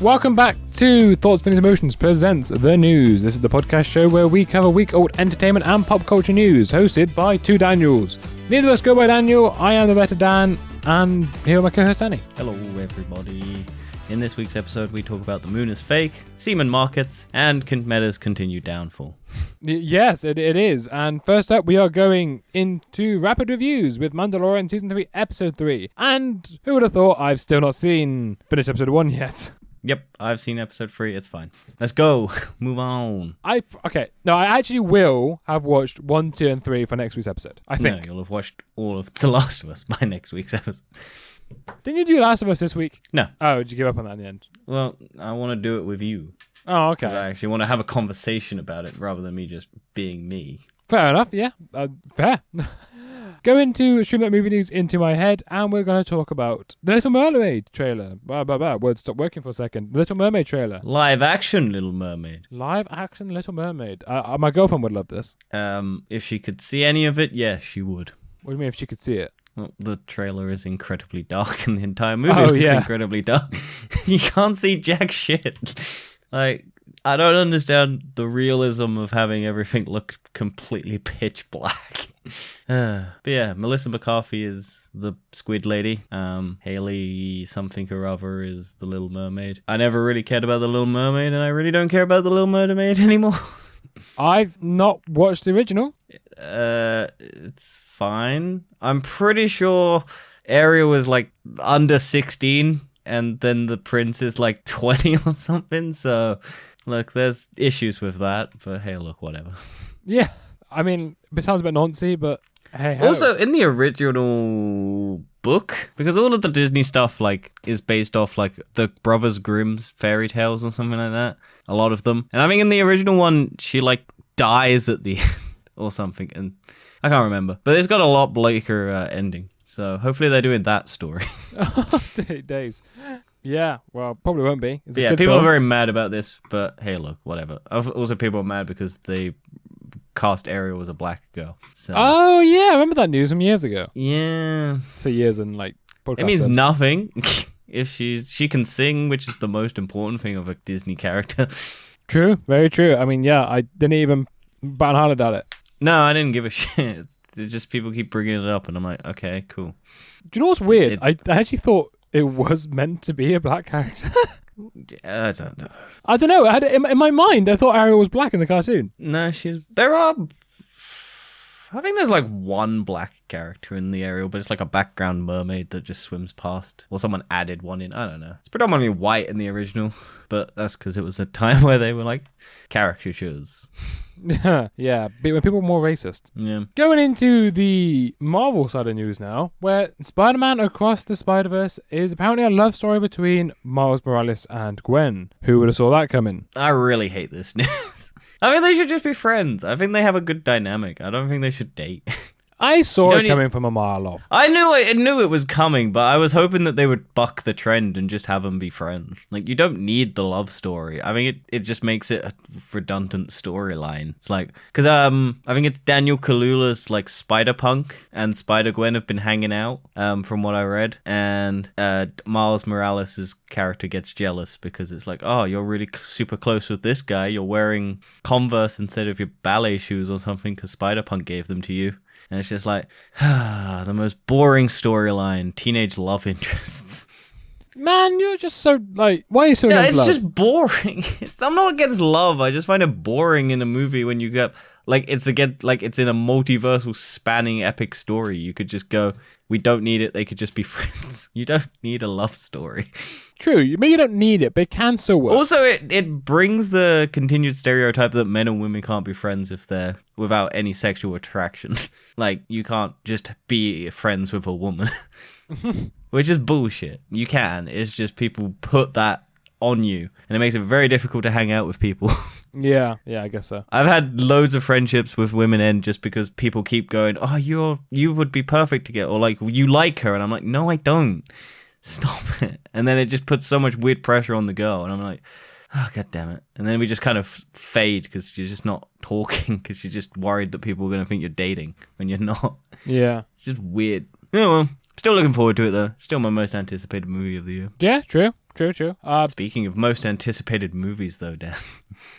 Welcome back to Thoughts, Feelings, Emotions presents The News. This is the podcast show where we cover week-old entertainment and pop culture news, hosted by two Daniels. Neither of us go by Daniel. I am the better Dan, and here are my co-host Danny. Hello everybody. In this week's episode we talk about the moon is fake, semen markets, and Meta's continued downfall. Yes, it is. And first up, we are going into rapid reviews with Mandalorian Season 3, Episode 3. And who would have thought I've still not finished Episode 1 yet? Yep, I've seen Episode 3, it's fine. Let's go, move on. I actually will have watched 1, 2, and 3 for next week's episode, I think. No, you'll have watched all of The Last of Us by next week's episode. Didn't you do Last of Us this week? No. Oh, did you give up on that in the end? Well, I want to do it with you. Oh, okay. Because I actually want to have a conversation about it rather than me just being me. Fair enough, yeah. Fair. Go into Stream That Movie News into my head, and we're going to talk about The Little Mermaid trailer. Words stopped working for a second. The Little Mermaid trailer. Live action Little Mermaid. Live action Little Mermaid. My girlfriend would love this. If she could see any of it, yeah, she would. What do you mean if she could see it? Well, the trailer is incredibly dark, and the entire movie is incredibly dark. You can't see jack shit. Like, I don't understand the realism of having everything look completely pitch black. But yeah, Melissa McCarthy is the squid lady. Haley something or other is the Little Mermaid. I never really cared about the Little Mermaid, and I really don't care about the Little Mermaid anymore. I've not watched the original. It's fine. I'm pretty sure Ariel was like under 16, and then the prince is like 20 or something. So, look, there's issues with that. But hey, look, whatever. Yeah, I mean, it sounds a bit noncy, but hey. Also, in the original book, because all of the Disney stuff like is based off like the Brothers Grimm's fairy tales or something like that. A lot of them, and I think in the original one, she like dies at the end or something, and I can't remember. But it's got a lot bleaker ending. So hopefully they're doing that story. Days. Yeah, well, probably won't be. People are very mad about this, but hey, look, whatever. Also, people are mad because they cast Ariel as a black girl. So. Oh, yeah, I remember that news from years ago. Yeah. So years and like podcast. It means nothing if she can sing, which is the most important thing of a Disney character. True, very true. I mean, yeah, I didn't even bat an eyelid at it. No, I didn't give a shit. It's just people keep bringing it up, and I'm like, okay, cool. Do you know what's weird? I actually thought it was meant to be a black character. I don't know. I don't know. In my mind, I thought Ariel was black in the cartoon. No, I think there's like one black character in the Ariel, but it's like a background mermaid that just swims past. Or someone added one in. I don't know. It's predominantly white in the original, but that's because it was a time where they were like caricatures. Yeah, when people were more racist. Yeah. Going into the Marvel side of news now, where Spider-Man Across the Spider-Verse is apparently a love story between Miles Morales and Gwen. Who would have saw that coming? I really hate this news. I mean, they should just be friends. I think they have a good dynamic. I don't think they should date. I saw it coming from a mile off. I knew it was coming, but I was hoping that they would buck the trend and just have them be friends. Like, you don't need the love story. I mean, it just makes it a redundant storyline. It's like, because I think it's Daniel Kaluuya's like Spider-Punk and Spider-Gwen have been hanging out, from what I read, and Miles Morales' character gets jealous because it's like, oh, you're really super close with this guy. You're wearing Converse instead of your ballet shoes or something because Spider-Punk gave them to you. And it's just like, the most boring storyline, teenage love interests. Man, you're just so, like, why are you so against love? It's just boring. I'm not against love. I just find it boring in a movie when you get, like, it's in a multiversal spanning epic story. You could just go, we don't need it. They could just be friends. You don't need a love story. True, maybe you don't need it, but it can still work. Also, it brings the continued stereotype that men and women can't be friends if they're without any sexual attraction. Like, you can't just be friends with a woman. Which is bullshit. You can. It's just people put that on you, and it makes it very difficult to hang out with people. Yeah, I guess so. I've had loads of friendships with women end just because people keep going, oh, you would be perfect to get, or like, you like her, and I'm like, no, I don't. Stop it. And then it just puts so much weird pressure on the girl, and I'm like, oh, god damn it. And then we just kind of fade because you're just not talking because you're just worried that people are going to think you're dating when you're not. Yeah. It's just weird. Yeah, well, Still looking forward to it, though. Still my most anticipated movie of the year. Yeah, true. Speaking of most anticipated movies, though, Dan.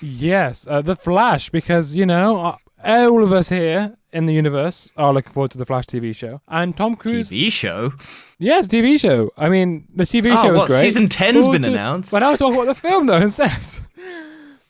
Yes, The Flash, because, all of us here in the universe are looking forward to the Flash TV show. And Tom Cruise... TV show? Yes, TV show. I mean, the TV show is great. Season 10's been announced? But I'll talk about the film, though, instead.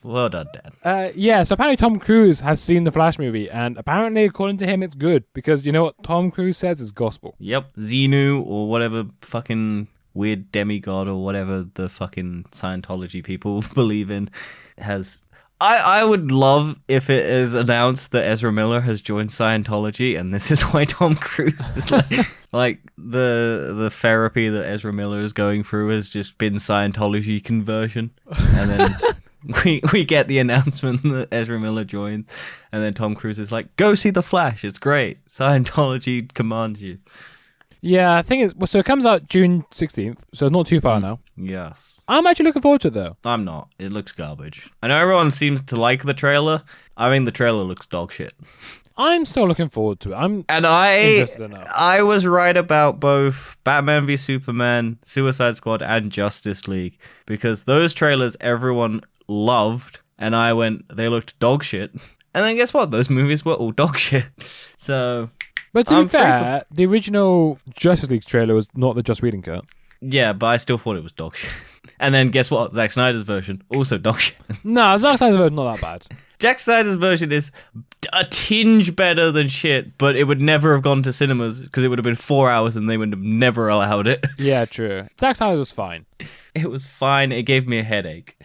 Well done, Dan. So apparently Tom Cruise has seen the Flash movie, and apparently, according to him, it's good, because you know what Tom Cruise says is gospel. Yep, Xenu, or whatever fucking weird demigod, or whatever the fucking Scientology people believe in, has... I would love if it is announced that Ezra Miller has joined Scientology, and this is why Tom Cruise is like the therapy that Ezra Miller is going through has just been Scientology conversion, and then we get the announcement that Ezra Miller joins, and then Tom Cruise is like, "Go see The Flash, it's great. Scientology commands you." Yeah, I think so. It comes out June 16th, so it's not too far now. Yes. I'm actually looking forward to it, though. I'm not. It looks garbage. I know everyone seems to like the trailer. I mean, the trailer looks dog shit. I'm still looking forward to it. Interested enough. I was right about both Batman v Superman, Suicide Squad, and Justice League, because those trailers everyone loved, and I went, they looked dog shit. And then guess what? Those movies were all dog shit. So... But to be fair, the original Justice League trailer was not the Joss Whedon cut. Yeah, but I still thought it was dog shit. And then guess what? Zack Snyder's version, also dog shit. No, Zack Snyder's version not that bad. Zack Snyder's version is a tinge better than shit, but it would never have gone to cinemas because it would have been 4 hours and they would have never allowed it. Yeah, true. Zack Snyder was fine. It was fine. It gave me a headache.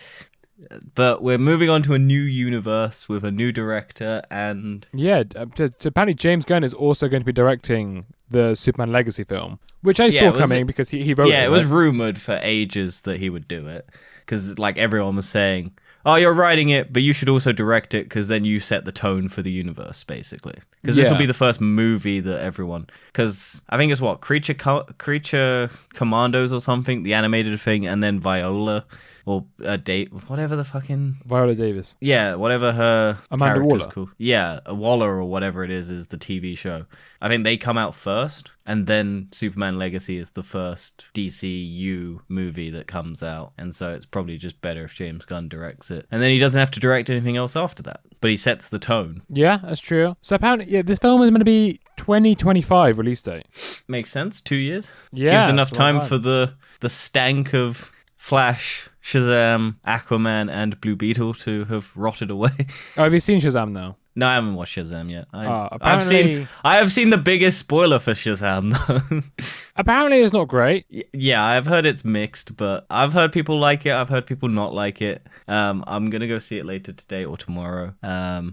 But we're moving on to a new universe with a new director, and... Yeah, apparently James Gunn is also going to be directing the Superman Legacy film, which I saw coming because he wrote it. Yeah, it was rumoured for ages that he would do it, because everyone was saying, oh, you're writing it, but you should also direct it, because then you set the tone for the universe, basically. Because this will be the first movie that everyone... Because I think it's Creature Commandos or something, the animated thing, and then Viola... Or whatever the fucking... Viola Davis. Yeah, whatever her Amanda character's Waller. called. Yeah, Waller or whatever it is the TV show. I think they come out first, and then Superman Legacy is the first DCU movie that comes out. And so it's probably just better if James Gunn directs it. And then he doesn't have to direct anything else after that. But he sets the tone. Yeah, that's true. So apparently, this film is going to be 2025 release date. Makes sense, 2 years. Yeah. Gives enough time for the stank of Flash, Shazam, Aquaman, and Blue Beetle to have rotted away. Oh, have you seen Shazam now? No, I haven't watched Shazam yet. Apparently... I have seen the biggest spoiler for Shazam, though. Apparently it's not great. Yeah, I've heard it's mixed, but I've heard people like it. I've heard people not like it. I'm going to go see it later today or tomorrow.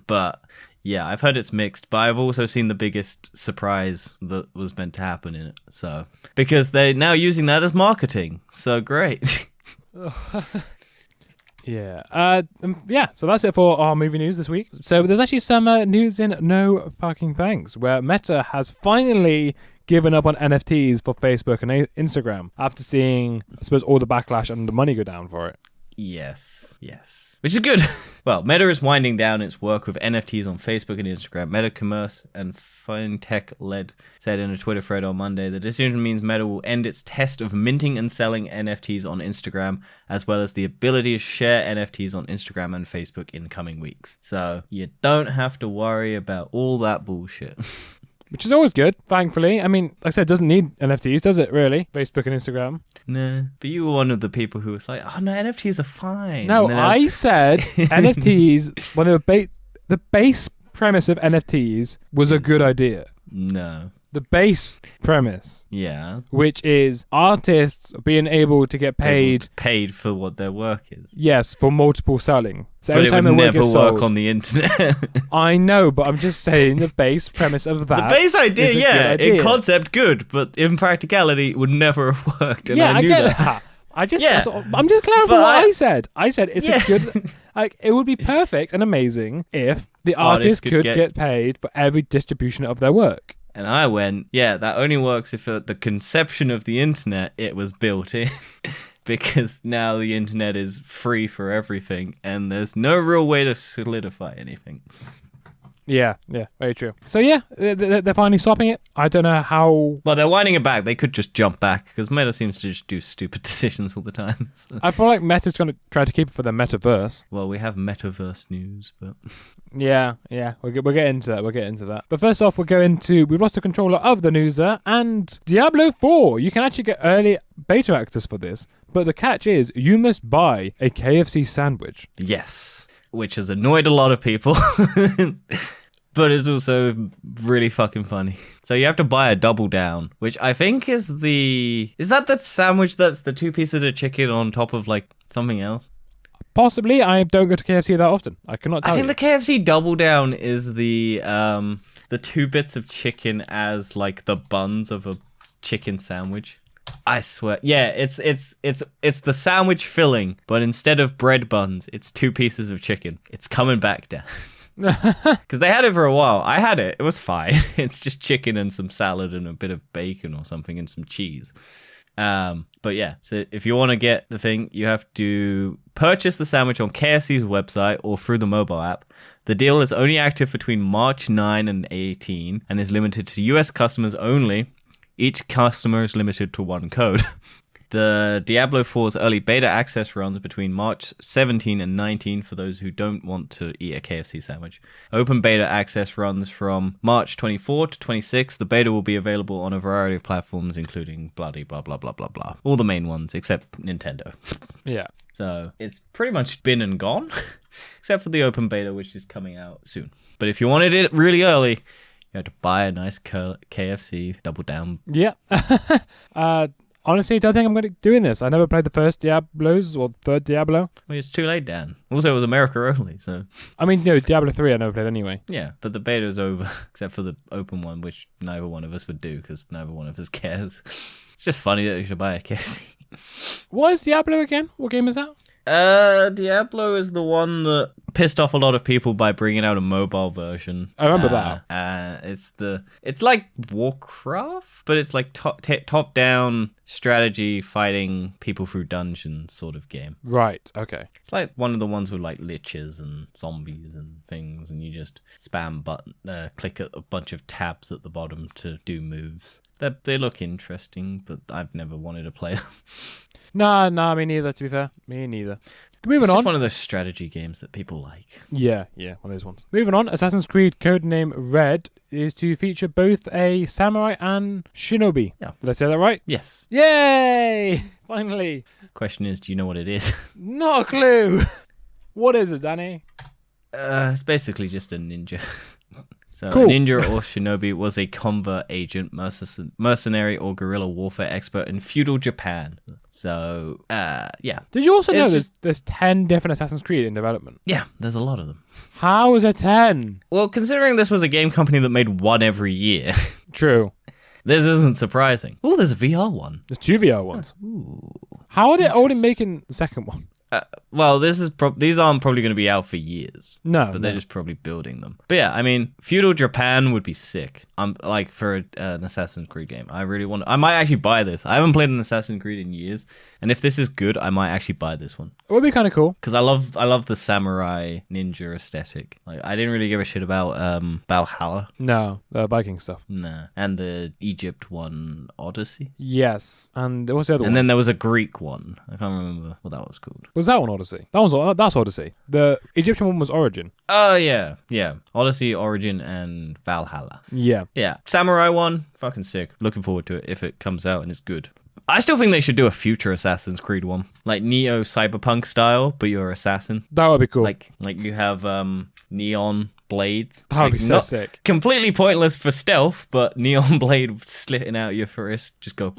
But... Yeah, I've heard it's mixed, but I've also seen the biggest surprise that was meant to happen in it. So, because they're now using that as marketing. So great. Yeah. So that's it for our movie news this week. So there's actually some news in No Fucking Thanks, where Meta has finally given up on NFTs for Facebook and Instagram after seeing, I suppose, all the backlash and the money go down for it. Yes. Which is good. Well, Meta is winding down its work with NFTs on Facebook and Instagram. Meta Commerce and FinTech led said in a Twitter thread on Monday, the decision means Meta will end its test of minting and selling NFTs on Instagram, as well as the ability to share NFTs on Instagram and Facebook in coming weeks. So you don't have to worry about all that bullshit. Which is always good, thankfully. I mean, like I said, it doesn't need NFTs, does it, really? Facebook and Instagram. Nah, but you were one of the people who was like, oh no, NFTs are fine. No, I said NFTs, when the base premise of NFTs was a good idea. No. The base premise. Yeah. Which is artists being able to get paid for what their work is. Yes, for multiple selling. So but every time it would never work work on the internet. I know, but I'm just saying the base premise of that. The base idea, yeah, idea. In concept, good, but in practicality, it would never have worked. And yeah, I knew get that. I'm just clarifying what I said. I said it's Yeah. a good. It would be perfect and amazing if the artist could get paid for every distribution of their work. And I went, yeah, that only works if at the conception of the internet it was built in. Because now the internet is free for everything and there's no real way to solidify anything. Yeah, very true. So yeah, they're finally stopping it. I don't know how. Well, they're winding it back. They could just jump back because Meta seems to just do stupid decisions all the time. So. I feel like Meta's going to try to keep it for their metaverse. Well, we have metaverse news, but Yeah, we'll get into that. We'll get into that. But first off, we've lost the controller of the news there, and Diablo 4. You can actually get early beta access for this, but the catch is you must buy a KFC sandwich. yes, which has annoyed a lot of people. But it's also really fucking funny. So you have to buy a double down, which I think is that the sandwich that's the 2 pieces of chicken on top of like something else? Possibly. I don't go to KFC that often. I cannot tell you. I think the KFC double down is the 2 bits of chicken as like the buns of a chicken sandwich. I swear. Yeah, it's the sandwich filling, but instead of bread buns, it's 2 pieces of chicken. It's coming back down. Because they had it for a while. I had it. It was fine. It's just chicken and some salad and a bit of bacon or something and some cheese. But yeah, so if you want to get the thing, you have to purchase the sandwich on KFC's website or through the mobile app. The deal is only active between March 9 and 18 and is limited to US customers only. Each customer is limited to 1 code. The Diablo 4's early beta access runs between March 17 and 19 for those who don't want to eat a KFC sandwich. Open beta access runs from March 24 to 26. The beta will be available on a variety of platforms, including bloody blah, blah, blah, blah, blah. All the main ones, except Nintendo. Yeah. So it's pretty much been and gone, except for the open beta, which is coming out soon. But if you wanted it really early, you had to buy a nice KFC double down. Yeah. Honestly, I don't think I'm going to be doing this. I never played the first Diablos or third Diablo. Well, it's too late, Dan. Also, it was America only, so... I mean, no, Diablo 3 I never played anyway. Yeah, but the beta is over, except for the open one, which neither one of us would do, because neither one of us cares. It's just funny that you should buy a KFC. What is Diablo again? What game is that? Diablo is the one that pissed off a lot of people by bringing out a mobile version. I remember that. It's like Warcraft, but it's like top down strategy fighting people through dungeons sort of game. Right. Okay. It's like one of the ones with like liches and zombies and things, and you just click a bunch of tabs at the bottom to do moves. They look interesting, but I've never wanted to play them. Nah, me neither, to be fair. Me neither. Moving It's on. just one of those strategy games that people like. Yeah, one of those ones. Moving on, Assassin's Creed Codename Red is to feature both a samurai and shinobi. Yeah. Did I say that right? Yes. Yay! Finally. Question is, do you know what it is? Not a clue. What is it, Danny? It's basically just a ninja. So Cool. A ninja or shinobi was a convert agent, mercenary or guerrilla warfare expert in feudal Japan. So, yeah. Did you also know It's- there's 10 different Assassin's Creed in development? Yeah, there's a lot of them. How is there 10? Well, considering this was a game company that made one every year, True. this isn't surprising. Oh, there's a VR one. There's 2 VR ones. Ooh. How are they only making the second one? Well, these aren't probably going to be out for years. No. But they're just probably building them. But yeah, I mean, feudal Japan would be sick. Like for an Assassin's Creed game. I might actually buy this. I haven't played an Assassin's Creed in years, and if this is good, I might actually buy this one. It would be kind of cool. Because I love the samurai ninja aesthetic. Like I didn't really give a shit about Valhalla. No, Viking stuff. Nah. And the Egypt one, Odyssey. Yes, and what's the other one? And then there was a Greek one. I can't remember what that was called. Was that one Odyssey? That's Odyssey. The Egyptian one was Origin. Oh yeah. Odyssey, Origin, and Valhalla. Yeah. Yeah, Samurai one, fucking sick. Looking forward to it if it comes out and it's good. I still think they should do a future Assassin's Creed one, like Neo Cyberpunk style, but you're assassin. That would be cool. Like you have neon blades. That would be so not sick. Completely pointless for stealth, but neon blade slitting out your wrist, just go.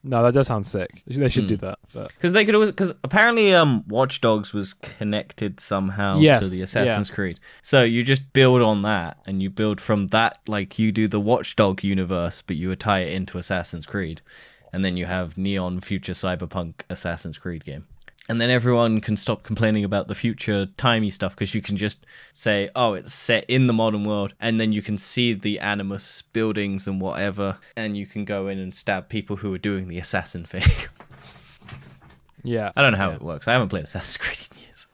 No, that does sound sick. They should do that. Because they could always, because apparently Watch Dogs was connected somehow Yes, to the Assassin's Creed. So you just build on that, and you build from that, like you do the Watch Dog universe, but you would tie it into Assassin's Creed, and then you have neon future cyberpunk Assassin's Creed game. And then everyone can stop complaining about the future timey stuff because you can just say, oh, it's set in the modern world. And then you can see the Animus buildings and whatever. And you can go in and stab people who are doing the assassin thing. Yeah. I don't know how it works. I haven't played Assassin's Creed in years.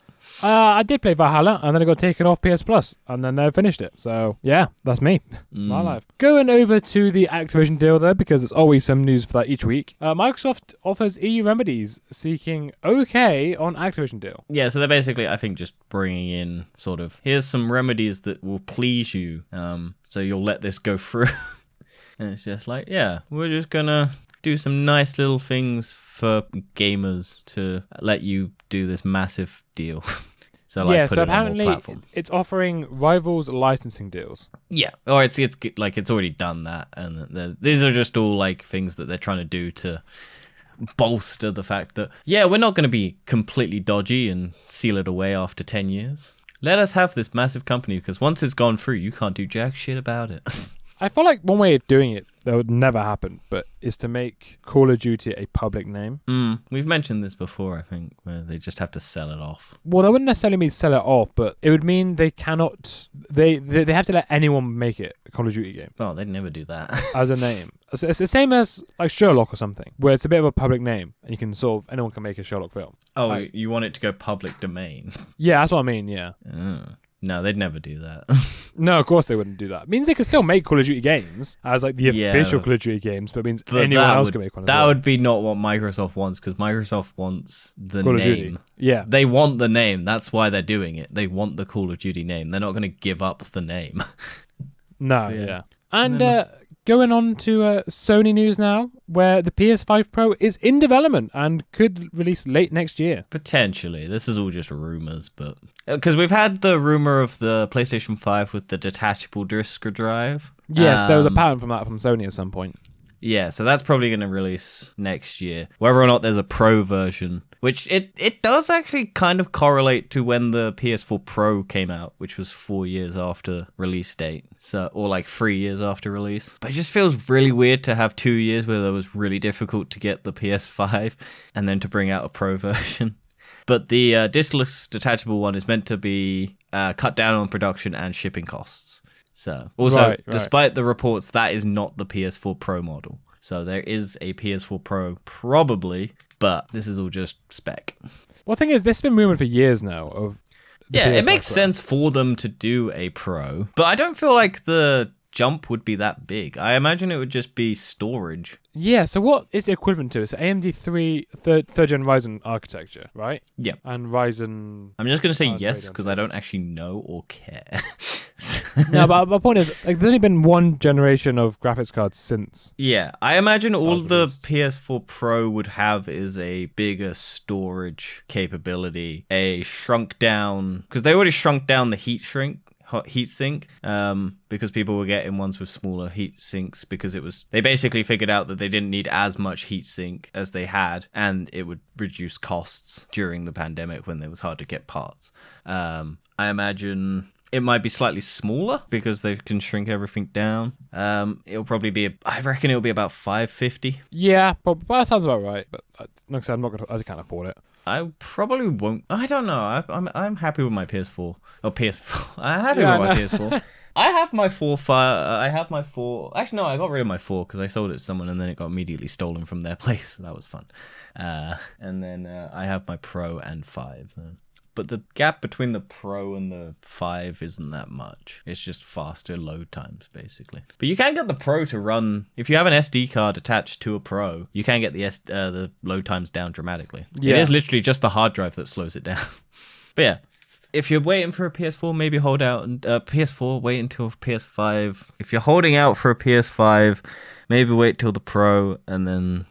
I did play Valhalla, and then I got taken off PS Plus, and then I finished it. So, yeah, that's me. My life. Going over to the Activision deal, though, because there's always some news for that each week. Microsoft offers EU remedies seeking okay on Activision deal. Yeah, so they're basically, I think, just bringing in sort of, here's some remedies that will please you, so you'll let this go through. And it's just like, yeah, we're just gonna do some nice little things for gamers to let you do this massive deal. So like, yeah, put so it on more apparently platforms. it's offering rivals licensing deals. Yeah, or it's like it's already done that, and these are just all like things that they're trying to do to bolster the fact that, yeah, we're not going to be completely dodgy and seal it away after 10 years. Let us have this massive company, because once it's gone through, you can't do jack shit about it. I feel like one way of doing it that would never happen, but is to make Call of Duty a public name. We've mentioned this before, I think, where they just have to sell it off. Well, that wouldn't necessarily mean sell it off, but it would mean they cannot. They have to let anyone make it a Call of Duty game Oh, they'd never do that. as a name. It's the same as like Sherlock or something, where it's a bit of a public name, and you can anyone can make a Sherlock film. Oh, Like- you want it to go public domain? Yeah, that's what I mean. Yeah. No, they'd never do that. No, of course they wouldn't do that. It means they could still make Call of Duty games as like the Yeah, official but- Call of Duty games, but it means But anyone that else would- can make one. As That well. would be not what Microsoft wants, because Microsoft wants the Call of Duty. name. Yeah. They want the name. That's why they're doing it. They want the Call of Duty name. They're not going to give up the name. No, Yeah. yeah. And going on to Sony news now, where the PS5 Pro is in development and could release late next year. Potentially. This is all just rumors, but... Because we've had the rumor of the PlayStation 5 with the detachable disk drive. Yes, there was a patent from that from Sony at some point. Yeah, so that's probably going to release next year. Whether or not there's a Pro version, which it does actually kind of correlate to when the PS4 Pro came out, which was 4 years after release date, so or like 3 years after release. But it just feels really weird to have 2 years where it was really difficult to get the PS5 and then to bring out a Pro version. But the diskless detachable one is meant to be cut down on production and shipping costs. So also, Right. despite the reports, that is not the PS4 Pro model. So there is a PS4 Pro probably, but this is all just spec. Well, the thing is, this has been rumored for years now. Of the Yeah, it PS5 makes Pro. sense for them to do a Pro, but I don't feel like the jump would be that big. I imagine it would just be storage. Yeah, so what is the equivalent to? It's AMD 3rd gen Ryzen architecture, right? Yeah. And Ryzen... I'm just going to say Oh, yes Radeon. because I don't actually know or care. No, but my point is, like, there's only been one generation of graphics cards since. Yeah, I imagine all That the was PS4 Pro would have is a bigger storage capability, a shrunk down, because they already shrunk down the heatsink, because people were getting ones with smaller heat sinks because they basically figured out that they didn't need as much heatsink as they had, and it would reduce costs during the pandemic when it was hard to get parts. I imagine it might be slightly smaller because they can shrink everything down. It'll probably be, I reckon it'll be about 550. Yeah, but that sounds about right. But like I said, I can't afford it. I probably won't. I don't know. I'm happy with my PS4. Oh, PS4. I'm happy Yeah, with my I PS4. I have my 4 I have my 4. Actually, no, I got rid of my 4 because I sold it to someone and then it got immediately stolen from their place. So that was fun. And then I have my Pro and 5. But the gap between the Pro and the 5 isn't that much. It's just faster load times, basically. But you can get the Pro to run... If you have an SD card attached to a Pro, you can get the load times down dramatically. Yeah. It is literally just the hard drive that slows it down. But yeah, if you're waiting for a PS4, maybe hold out. And PS4, wait until PS5. If you're holding out for a PS5, maybe wait till the Pro and then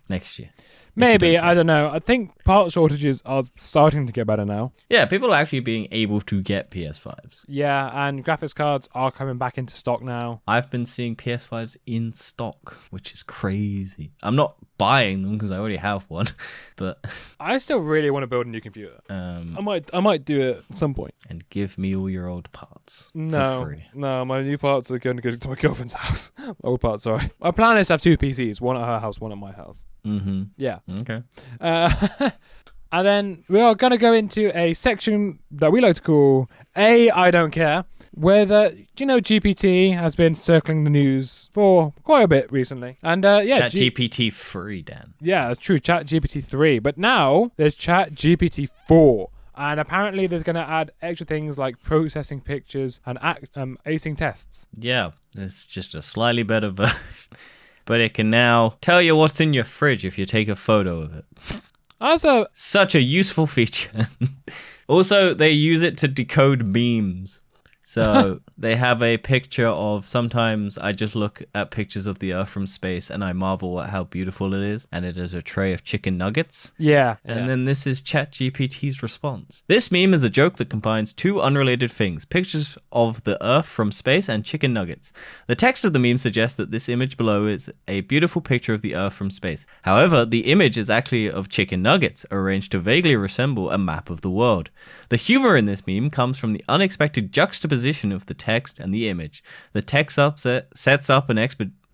next year. Maybe, I don't know. I think part shortages are starting to get better now. Yeah, people are actually being able to get PS5s. Yeah, and graphics cards are coming back into stock now. I've been seeing PS5s in stock, which is crazy. I'm not buying them because I already have one, but I still really want to build a new computer. I might do it at some point. and give me all your old parts for No, free. no, my new parts are going to go to my girlfriend's house. My old parts, sorry. My plan is to have 2 PCs, one at her house, one at my house. Mm-hmm. Yeah. Okay. And then we are going to go into a section that we like to call I Don't Care, where GPT has been circling the news for quite a bit recently. And yeah, ChatGPT free, Dan. yeah, that's true, ChatGPT 3. But now there's ChatGPT 4. And apparently there's going to add extra things like processing pictures and acing tests. Yeah, it's just a slightly better version. But it can now tell you what's in your fridge if you take a photo of it. Also, Such a useful feature. Also, they use it to decode memes. So they have a picture of, sometimes I just look at pictures of the Earth from space and I marvel at how beautiful it is. And it is a tray of chicken nuggets. yeah. And then this is ChatGPT's response. This meme is a joke that combines two unrelated things, pictures of the Earth from space and chicken nuggets. The text of the meme suggests that this image below is a beautiful picture of the Earth from space. However, the image is actually of chicken nuggets, arranged to vaguely resemble a map of the world. The humor in this meme comes from the unexpected juxtaposition of the text and the image. The text sets up an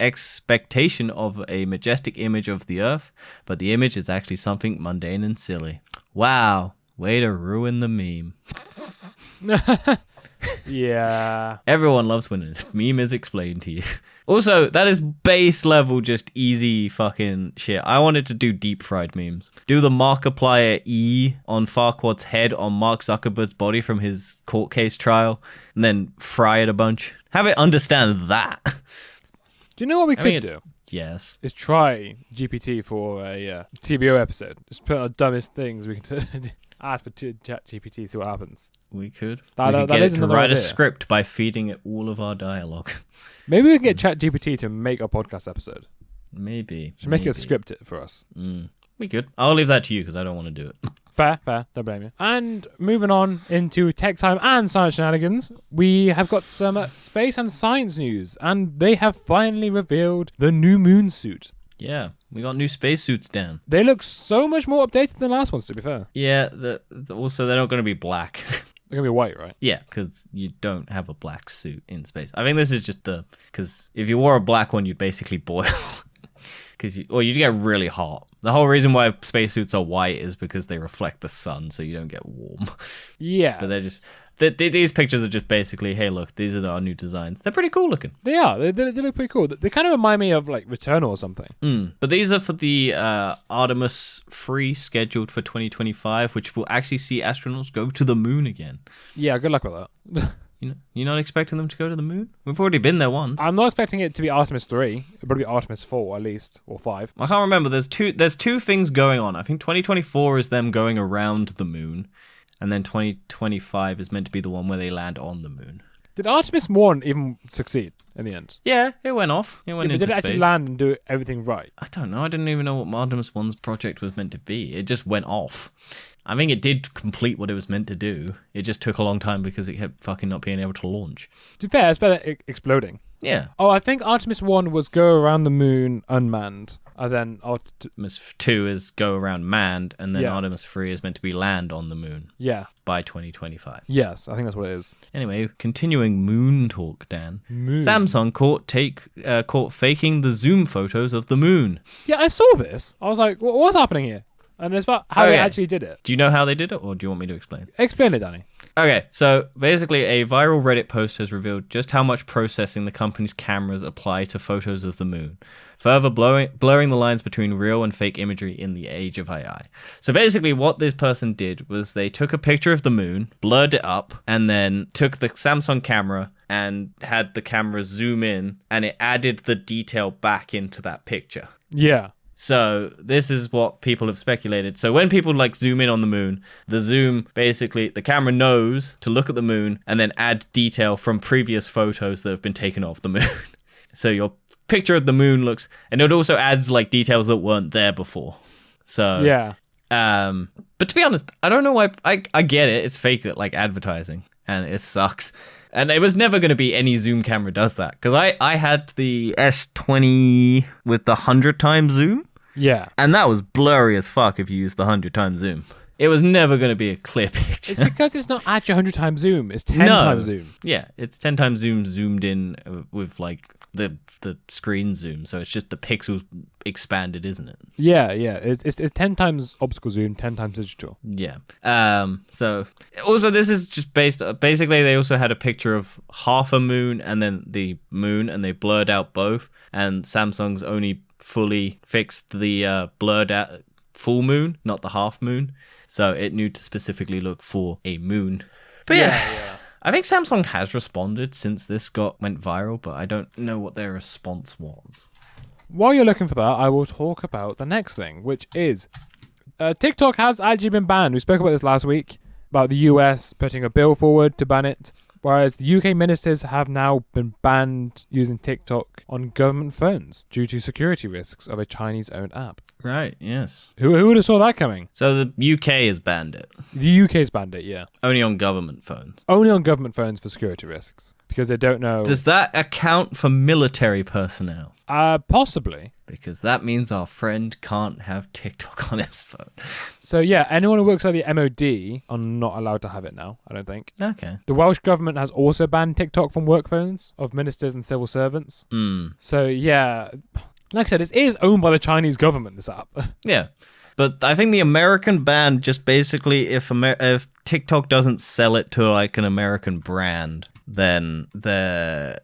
expectation of a majestic image of the Earth, but the image is actually something mundane and silly. Wow, way to ruin the meme. Yeah. Everyone loves when a meme is explained to you. Also, that is base level, just easy fucking shit. I wanted to do deep fried memes. Do the Markiplier E on Farquaad's head on Mark Zuckerberg's body from his court case trial, and then fry it a bunch. Have it understand that. Do you know what we could do? Yes. Is try GPT for a TBO episode. Just put our dumbest things we can ask for ChatGPT, see what happens. We could. That we could get is it to another write a idea. script by feeding it all of our dialogue. Maybe we can get ChatGPT to make a podcast episode. Maybe. Just make it script it for us. We could. I'll leave that to you because I don't want to do it. Fair. Don't blame you. And moving on into tech time and science shenanigans, we have got some space and science news, and they have finally revealed the new moon suit. Yeah, we got new spacesuits, Dan. They look so much more updated than the last ones, to be fair. Yeah, also they're not going to be black. They're going to be white, right? Yeah, because you don't have a black suit in space. I think this is just because if you wore a black one, you'd basically boil. You'd get really hot. The whole reason why spacesuits are white is because they reflect the sun, so you don't get warm. Yeah. But they're just... These pictures are just basically, hey, look, these are our new designs. They're pretty cool looking. They are. They look pretty cool. They kind of remind me of, like, Returnal or something. But these are for the Artemis 3 scheduled for 2025, which will actually see astronauts go to the moon again. Yeah, good luck with that. You're not expecting them to go to the moon? We've already been there once. I'm not expecting it to be Artemis 3. It'll probably be Artemis 4 at least, or 5. I can't remember. There's two things going on. I think 2024 is them going around the moon, and then 2025 is meant to be the one where they land on the moon. Did Artemis 1 even succeed in the end? Yeah, it went off. It went into did it space. actually land and do everything right? I don't know. I didn't even know what Artemis 1's project was meant to be. It just went off. I think it did complete what it was meant to do. It just took a long time because it kept fucking not being able to launch. To be fair, it's better than exploding. Yeah. Oh, I think Artemis 1 was go around the moon unmanned. And then Artemis 2 is go around manned, and then Yeah. Artemis 3 is meant to be land on the moon yeah. by 2025. Yes, I think that's what it is. Anyway, continuing moon talk, Dan. Moon. Samsung caught faking the Zoom photos of the moon. Yeah, I saw this. I was like, what's happening here? And it's about how they actually did it. Do you know how they did it, or do you want me to explain? Explain it, Danny. Okay, so basically a viral Reddit post has revealed just how much processing the company's cameras apply to photos of the moon, further blurring the lines between real and fake imagery in the age of AI. So basically what this person did was they took a picture of the moon, blurred it up, and then took the Samsung camera and had the camera zoom in, and it added the detail back into that picture. Yeah. So this is what people have speculated. So when people like zoom in on the moon, the zoom, basically the camera knows to look at the moon and then add detail from previous photos that have been taken of the moon. So your picture of the moon looks, and it also adds like details that weren't there before. So Yeah. but to be honest, I don't know why. I get it. It's fake like advertising, and it sucks. And it was never going to be any zoom camera does that, because I had the S20 with the 100 times zoom. Yeah. And that was blurry as fuck if you used the 100 times zoom. It was never going to be a clear picture. It's because it's not actually 100 times zoom. It's 10 times zoom. Yeah, it's 10 times zoom zoomed in with like the screen zoom. So it's just the pixels expanded, isn't it? Yeah. It's 10 times optical zoom, 10 times digital. Yeah. So also this is just basically they also had a picture of half a moon and then the moon, and they blurred out both. And Samsung's only fully fixed the blurred out full moon, not the half moon. So it knew to specifically look for a moon. But yeah. I think Samsung has responded since this went viral, but I don't know what their response was. While you're looking for that, I will talk about the next thing, which is TikTok has actually been banned. We spoke about this last week, about the US putting a bill forward to ban it, whereas the UK ministers have now been banned using TikTok on government phones due to security risks of a Chinese-owned app. Right, yes. Who would have saw that coming? So the UK has banned it. The UK's banned it, yeah. Only on government phones. Only on government phones for security risks, because they don't know... Does that account for military personnel? Possibly. Because that means our friend can't have TikTok on his phone. So yeah, anyone who works at the MOD are not allowed to have it now, I don't think. Okay. The Welsh government has also banned TikTok from work phones of ministers and civil servants. So yeah, like I said, it is owned by the Chinese government, this app. Yeah. But I think the American ban just basically, if TikTok doesn't sell it to like an American brand, then they're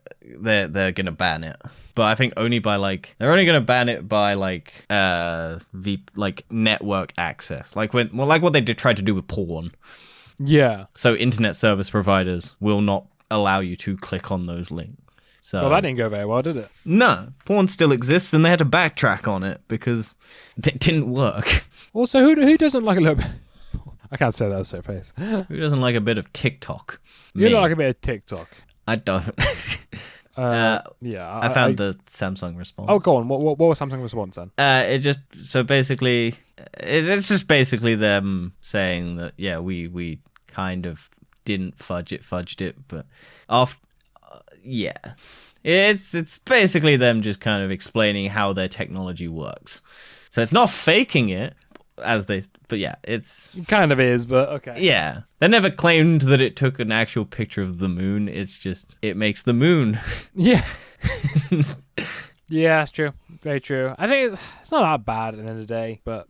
gonna ban it. But I think only by they're only gonna ban it by network access, like what they tried to do with porn. Yeah. So internet service providers will not allow you to click on those links. So well, that didn't go very well, did it? No, porn still exists, and they had to backtrack on it because it didn't work. Also, who doesn't like a little bit? I can't say that with a straight face. Who doesn't like a bit of TikTok? You don't like a bit of TikTok. I don't. Yeah, I found the Samsung response. Oh, go on. What was Samsung response then? It's just basically them saying that we kind of didn't fudged it, but after it's basically them just kind of explaining how their technology works. So it's not faking it but yeah, it kind of is, but okay. Yeah. They never claimed that it took an actual picture of the moon. It's just, it makes the moon. Yeah. Yeah, that's true. Very true. I think it's not that bad at the end of the day, but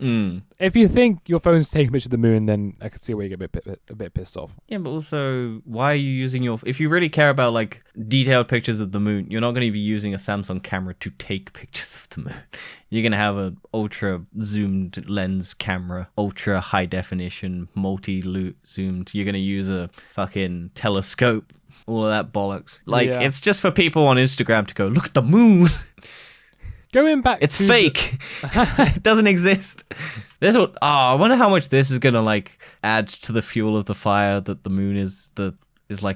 if you think your phone's taking a picture of the moon, then I could see where you get a bit pissed off. Yeah, but also, why are you using if you really care about detailed pictures of the moon, you're not going to be using a Samsung camera to take pictures of the moon. You're going to have an ultra zoomed lens camera, ultra high definition, multi-zoomed. You're going to use a fucking telescope. All of that bollocks. It's just for people on Instagram to go, look at the moon. Going back it's fake. It doesn't exist. I wonder how much this is going to add to the fuel of the fire that the moon is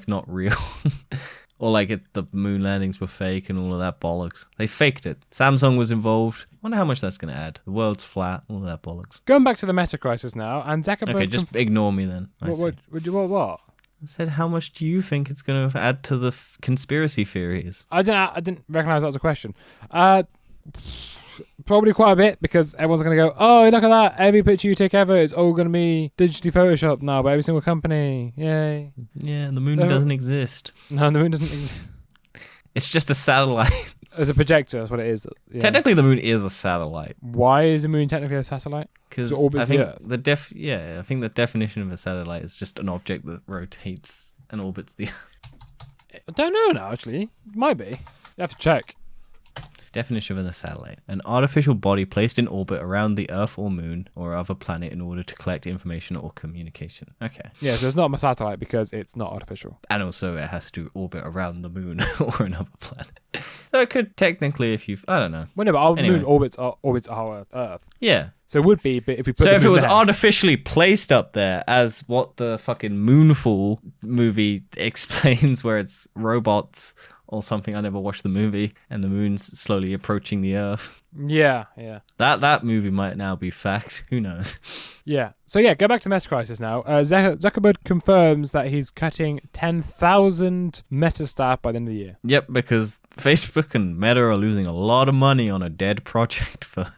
not real. Or the moon landings were fake and all of that bollocks. They faked it. Samsung was involved. Wonder how much that's going to add. The world's flat. All of that bollocks. Going back to the Meta crisis now, and Zuckerberg... Okay, just ignore me then. What? I said, how much do you think it's going to add to the conspiracy theories? I didn't recognize that as a question. Probably quite a bit, because everyone's going to go, oh, look at that. Every picture you take ever is all going to be digitally photoshopped now by every single company. Yay. Yeah, the moon doesn't exist. No, the moon doesn't exist. It's just a satellite. It's a projector, that's what it is. Yeah. Technically, the moon is a satellite. Why is the moon technically a satellite? Because I think I think the definition of a satellite is just an object that rotates and orbits the Earth. I don't know now, actually. It might be. You have to check. Definition of a satellite: an artificial body placed in orbit around the Earth or Moon or other planet in order to collect information or communication. Okay. Yeah, so it's not a satellite because it's not artificial. And also it has to orbit around the Moon or another planet. So it could technically, I don't know. Well, no, but our Moon orbits our Earth. Yeah. So it would be, but if we put if it was artificially placed up there, as what the fucking Moonfall movie explains, where it's robots or something. I never watched the movie, and the moon's slowly approaching the Earth. Yeah. That movie might now be fact. Who knows? Yeah. So yeah, go back to Meta crisis now. Zuckerberg confirms that he's cutting 10,000 Meta staff by the end of the year. Yep, because Facebook and Meta are losing a lot of money on a dead project for...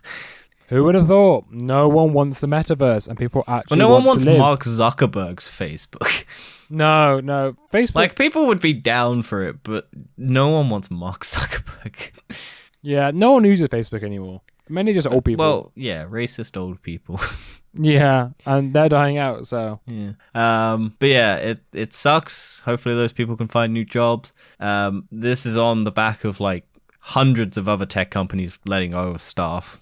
Who would have thought? No one wants the metaverse, and people actually. Well, no one wants Mark Zuckerberg's Facebook. No, Facebook. People would be down for it, but no one wants Mark Zuckerberg. Yeah, no one uses Facebook anymore. Mainly just old people. Well, yeah, racist old people. Yeah, and they're dying out, so. Yeah. But yeah, it sucks. Hopefully those people can find new jobs. This is on the back of hundreds of other tech companies letting go of staff.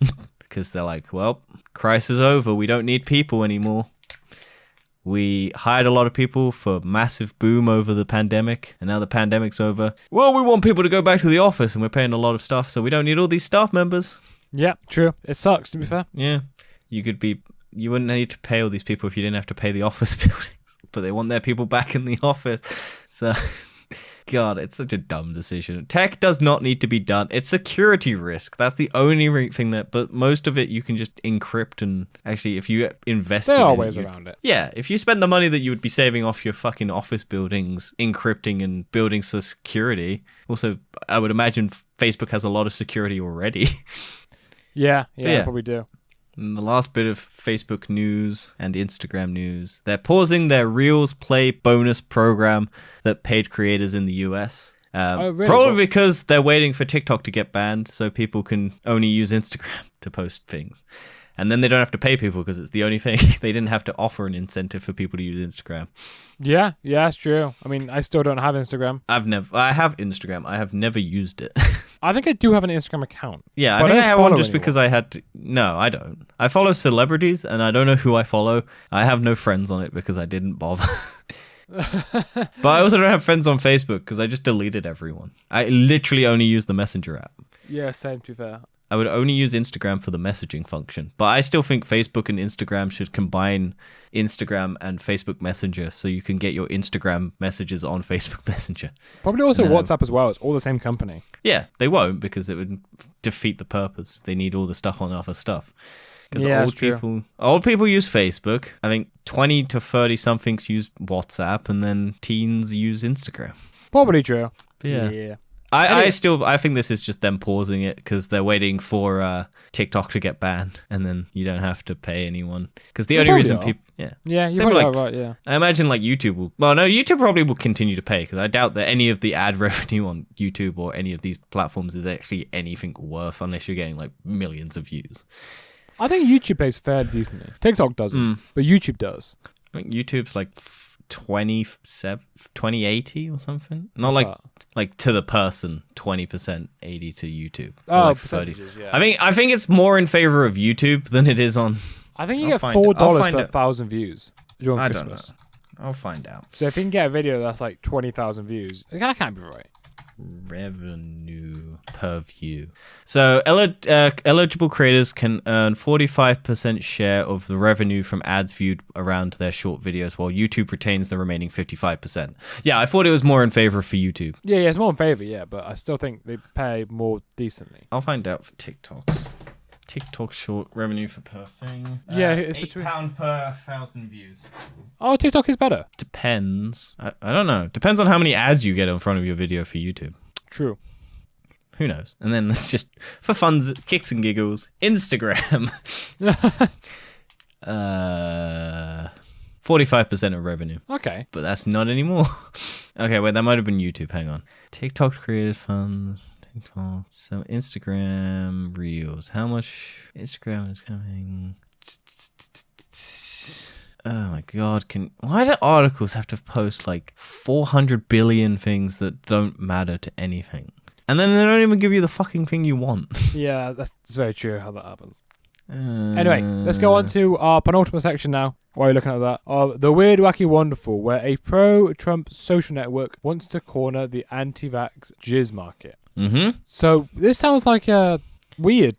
because they're like, well, crisis is over. We don't need people anymore. We hired a lot of people for massive boom over the pandemic, and now the pandemic's over. Well, we want people to go back to the office, and we're paying a lot of stuff, so we don't need all these staff members. Yeah, true. It sucks, to be fair. Yeah. You wouldn't need to pay all these people if you didn't have to pay the office buildings, but they want their people back in the office. So, God, it's such a dumb decision. Tech does not need to be done. It's security risk. That's the only thing but most of it you can just encrypt, and actually, if you invest in it. There are ways around it. Yeah, if you spend the money that you would be saving off your fucking office buildings, encrypting and building security. Also, I would imagine Facebook has a lot of security already. Yeah, I probably do. And the last bit of Facebook news and Instagram news. They're pausing their Reels Play bonus program that paid creators in the US. Really? Probably because they're waiting for TikTok to get banned so people can only use Instagram to post things. And then they don't have to pay people because it's the only thing. They didn't have to offer an incentive for people to use Instagram. Yeah, that's true. I mean, I still don't have Instagram. I have Instagram. I have never used it. I think I do have an Instagram account. Yeah, I think I have one just because I had to. No, I don't. I follow celebrities and I don't know who I follow. I have no friends on it because I didn't bother. But I also don't have friends on Facebook because I just deleted everyone. I literally only use the Messenger app. Yeah, same, to be fair. I would only use Instagram for the messaging function. But I still think Facebook and Instagram should combine Instagram and Facebook Messenger so you can get your Instagram messages on Facebook Messenger. Probably also WhatsApp as well. It's all the same company. Yeah, they won't because it would defeat the purpose. They need all the stuff on other stuff. Because old people use Facebook. I think 20 to 30 somethings use WhatsApp, and then teens use Instagram. Probably true. But yeah. I think this is just them pausing it because they're waiting for TikTok to get banned, and then you don't have to pay anyone. Because the only reason people, you're probably right. Yeah, I imagine like YouTube will. Well, no, YouTube probably will continue to pay because I doubt that any of the ad revenue on YouTube or any of these platforms is actually anything worth unless you're getting like millions of views. I think YouTube pays fairly decently. TikTok doesn't, but YouTube does. I think YouTube's like 2080 or something. Not like to the person, 20% 80 to YouTube. Oh, like percentages, yeah. I think it's more in favor of YouTube than it is on. I think you get $4 per 1,000 views during Christmas. Don't know. I'll find out. So if you can get a video that's like 20,000 views, that can't be right. Revenue per view. So eligible creators can earn 45% share of the revenue from ads viewed around their short videos, while YouTube retains the remaining 55%. Yeah, I thought it was more in favor for YouTube. Yeah, it's more in favor, but I still think they pay more decently. I'll find out for TikToks. TikTok short revenue for per thing. Yeah, it's £8 per 1,000 views. Oh, TikTok is better. Depends. I don't know. Depends on how many ads you get in front of your video for YouTube. True. Who knows? And then let's just, for fun, kicks and giggles, Instagram. 45% of revenue. Okay. But that's not anymore. Okay, wait, that might have been YouTube. Hang on. TikTok creators funds. TikTok. So Instagram Reels. How much Instagram is coming? Oh my god, why do articles have to post like 400 billion things that don't matter to anything? And then they don't even give you the fucking thing you want. Yeah, that's very true how that happens. Anyway, let's go on to our penultimate section now. While you're looking at that, the Weird, Wacky, Wonderful, where a pro-Trump social network wants to corner the anti-vax jizz market. Mm-hmm. So this sounds like weird.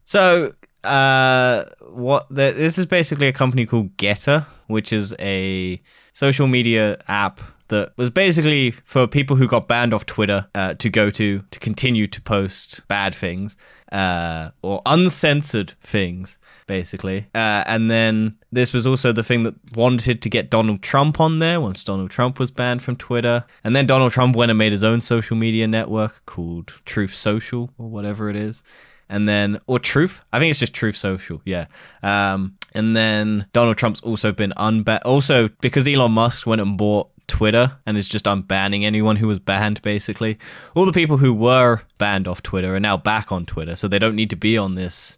So this is basically a company called Getter, which is a social media app that was basically for people who got banned off Twitter to go to continue to post bad things or uncensored things, basically. And then this was also the thing that wanted to get Donald Trump on there once Donald Trump was banned from Twitter. And then Donald Trump went and made his own social media network called Truth Social or whatever it is. And then, or Truth, I think it's just Truth Social, yeah. And then Donald Trump's also been unbanned. Also, because Elon Musk went and bought Twitter and is just unbanning anyone who was banned, basically. All the people who were banned off Twitter are now back on Twitter, so they don't need to be on this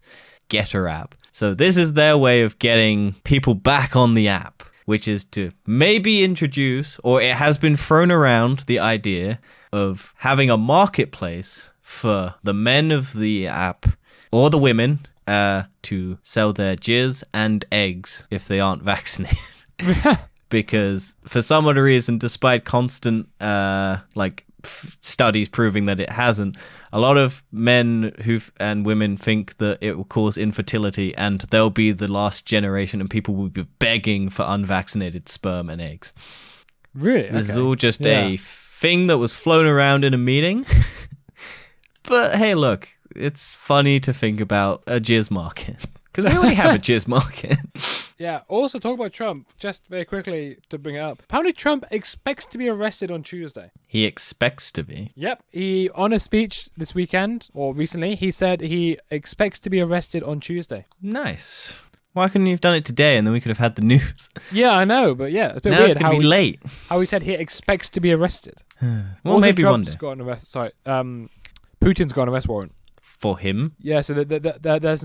Getter app. So this is their way of getting people back on the app, which is to maybe introduce, or it has been thrown around, the idea of having a marketplace for the men of the app or the women to sell their jizz and eggs if they aren't vaccinated. Because for some other reason, despite constant studies proving that it hasn't, a lot of men and women think that it will cause infertility, and they'll be the last generation, and people will be begging for unvaccinated sperm and eggs. Really? This is all just a thing that was flown around in a meeting. But hey, look, it's funny to think about a jizz market. Because we already have a jizz market. Yeah, also talk about Trump, just very quickly to bring it up. Apparently Trump expects to be arrested on Tuesday. He expects to be? Yep. On a speech this weekend, or recently, he said he expects to be arrested on Tuesday. Nice. Why couldn't you have done it today and then we could have had the news? Yeah, I know, but yeah, it's a bit now weird it's going to be late. How he said he expects to be arrested. Well, also, maybe Trump's one day. got an arrest. Sorry, Putin's got an arrest warrant. For him? Yeah, so there's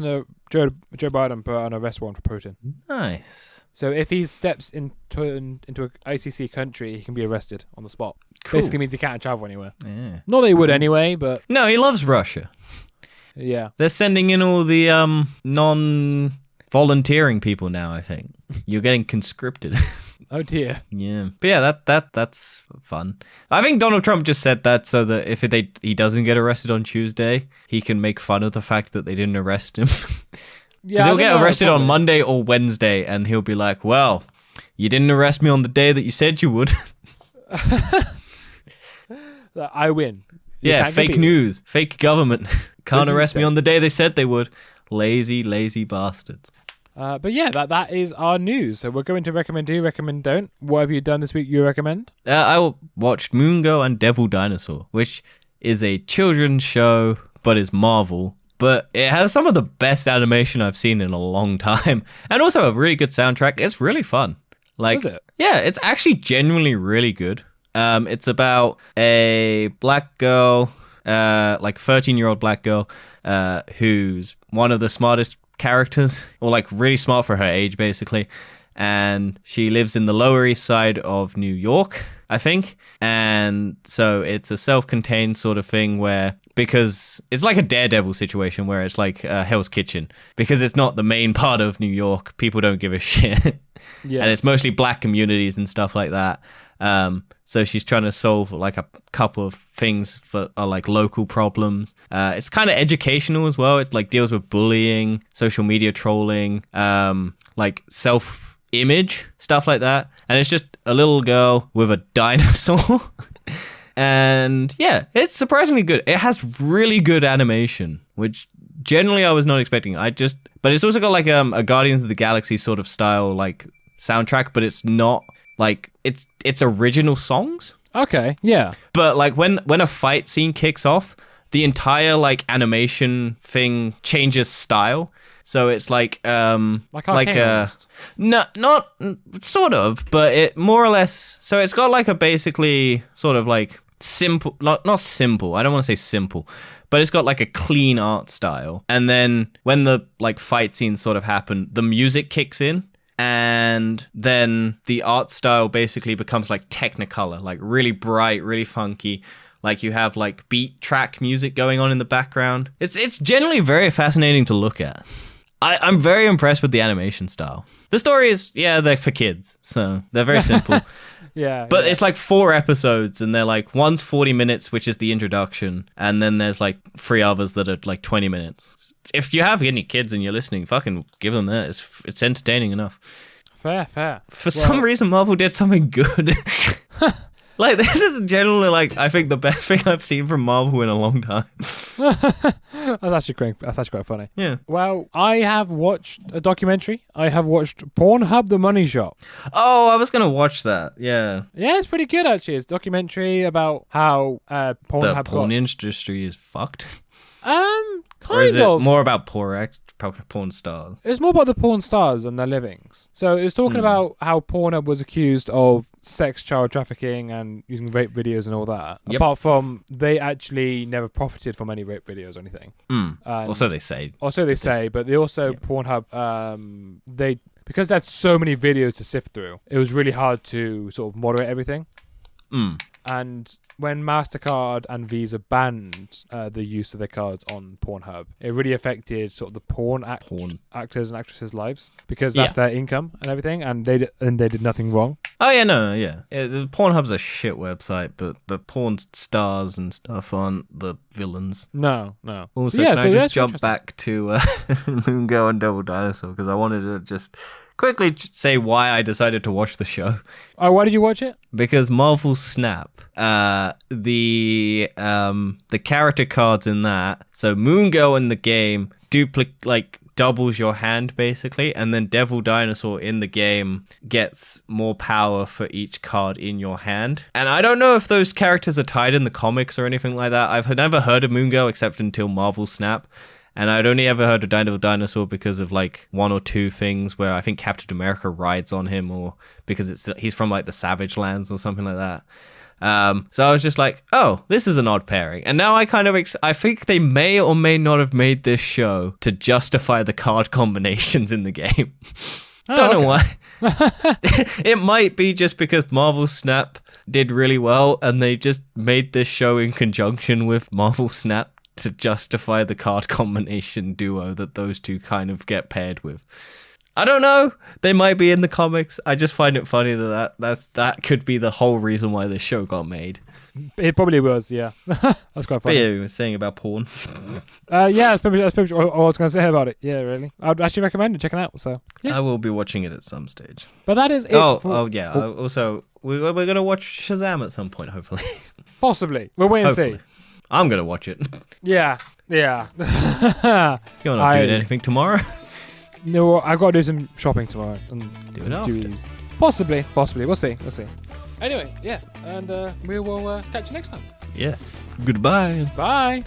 Joe Biden put out an arrest warrant for Putin. Nice. So if he steps into an ICC country, he can be arrested on the spot. Cool. Basically means he can't travel anywhere. Yeah. Not that he would anyway, but No, he loves Russia. yeah. They're sending in all the non-volunteering people now, I think. You're getting conscripted. Oh dear. Yeah. But yeah, that's fun. I think Donald Trump just said that so that if he doesn't get arrested on Tuesday, he can make fun of the fact that they didn't arrest him. Because he'll get arrested on Monday or Wednesday, and he'll be like, well, you didn't arrest me on the day that you said you would. I win. Yeah, fake news. Fake government. Can't arrest me on the day they said they would. Lazy, lazy bastards. But yeah, that is our news. So we're going to recommend do, recommend don't. What have you done this week you recommend? I watched Moongo and Devil Dinosaur, which is a children's show, but is Marvel. But it has some of the best animation I've seen in a long time. And also a really good soundtrack. It's really fun. Is it? Yeah, it's actually genuinely really good. It's about a black girl, 13-year-old black girl, who's one of the smartest characters, or really smart for her age, basically. And she lives in the Lower East Side of New York, I think. And so it's a self-contained sort of thing because it's like a Daredevil situation where it's like Hell's Kitchen. Because it's not the main part of New York, people don't give a shit. Yeah. And it's mostly black communities and stuff like that. So she's trying to solve a couple of things for local problems. It's kind of educational as well. It's deals with bullying, social media trolling, self-image, stuff like that. And it's just a little girl with a dinosaur. And yeah, it's surprisingly good. It has really good animation, which generally I was not expecting. But it's also got a Guardians of the Galaxy sort of style soundtrack, but it's not it's original songs. Okay, yeah. But when a fight scene kicks off, the entire animation thing changes style. So it's not sort of, but it more or less. So it's got a basically sort of simple, not simple. I don't want to say simple, but it's got a clean art style. And then when the fight scenes sort of happen, the music kicks in. And then the art style basically becomes Technicolor, really bright, really funky. You have beat track music going on in the background. It's generally very fascinating to look at. I'm very impressed with the animation style. The story is, they're for kids, so they're very simple. Yeah. But it's 4 episodes, and they're one's 40 minutes, which is the introduction, and then there's 3 others that are 20 minutes. If you have any kids and you're listening, fucking give them that. It's entertaining enough. Fair. For some reason, Marvel did something good. This is generally I think the best thing I've seen from Marvel in a long time. That's actually great. That's actually quite funny. Yeah. Well, I have watched a documentary. I have watched Pornhub: The Money Shot. Oh, I was gonna watch that. Yeah. Yeah, it's pretty good actually. It's a documentary about how Pornhub the porn industry is fucked. Kind or is it of. more about porn stars? It's more about the porn stars and their livings. So it was talking about how Pornhub was accused of sex, child trafficking, and using rape videos and all that. Yep. Apart from they actually never profited from any rape videos or anything. Also, they say. But they also Pornhub. Because they had so many videos to sift through, it was really hard to sort of moderate everything. And when MasterCard and Visa banned the use of their cards on Pornhub, it really affected sort of the porn actors and actresses' lives because that's their income and everything, and they did nothing wrong. Oh yeah, no, yeah. Pornhub's a shit website, but the porn stars and stuff aren't the villains. No. Also, yeah, can I just jump back to Moon Girl and Devil Dinosaur because I wanted to just quickly say why I decided to watch the show. Oh, why did you watch it? Because Marvel Snap, the character cards in that. So Moon Girl in the game doubles your hand basically, and then Devil Dinosaur in the game gets more power for each card in your hand. And I don't know if those characters are tied in the comics or anything like that. I've never heard of Moon Girl except until Marvel Snap. And I'd only ever heard of Devil Dinosaur because of like one or two things where I think Captain America rides on him, or because he's from like the Savage Lands or something like that. So I was just like, oh, this is an odd pairing. And now I kind of I think they may or may not have made this show to justify the card combinations in the game. Don't know why. It might be just because Marvel Snap did really well and they just made this show in conjunction with Marvel Snap to justify the card combination duo that those two kind of get paired with. I don't know. They might be in the comics. I just find it funny that could be the whole reason why this show got made. It probably was, yeah. That's quite funny. But yeah, you were saying about porn. Yeah, that's pretty much all I was going to say about it. Yeah, really. I'd actually recommend it. Checking it out. So yeah. I will be watching it at some stage. But that is it. Yeah. Also, we're going to watch Shazam at some point, hopefully. Possibly. We'll wait and see. I'm going to watch it. Yeah. You're not doing anything tomorrow? No, I've got to do some shopping tomorrow. And do some it after. duties. Possibly. We'll see. Anyway, yeah. And we will catch you next time. Yes. Goodbye. Bye.